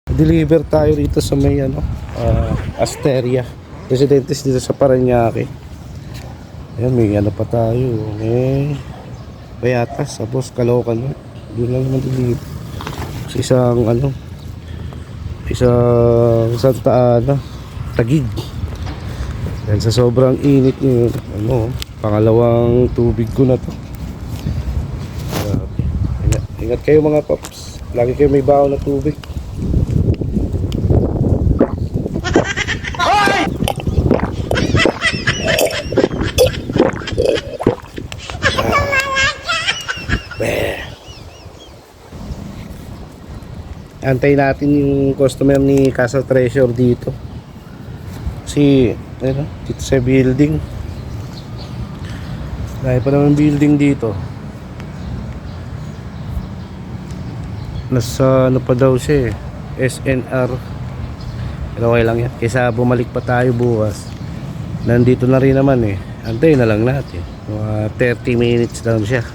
Deliver tayo rito sa may Asteria Residentes dito sa Parañaque. Ayan, may pa tayo, may Bayatas, tapos Caloocan. Doon lang naman deliver sa isang Santa Ana, Taguig. Yan, sa sobrang init nyo, pangalawang tubig ko na to. Ingat kayo mga paps, lagi kayo may baon na tubig. Antay natin yung customer ni Castle Treasure dito. Kasi dito sa building, dahil pa naman building dito, nasa pa daw siya SNR. Pero okay lang yan, kaysa bumalik pa tayo bukas. Nandito na rin naman antay na lang natin, mga 30 minutes lang siya.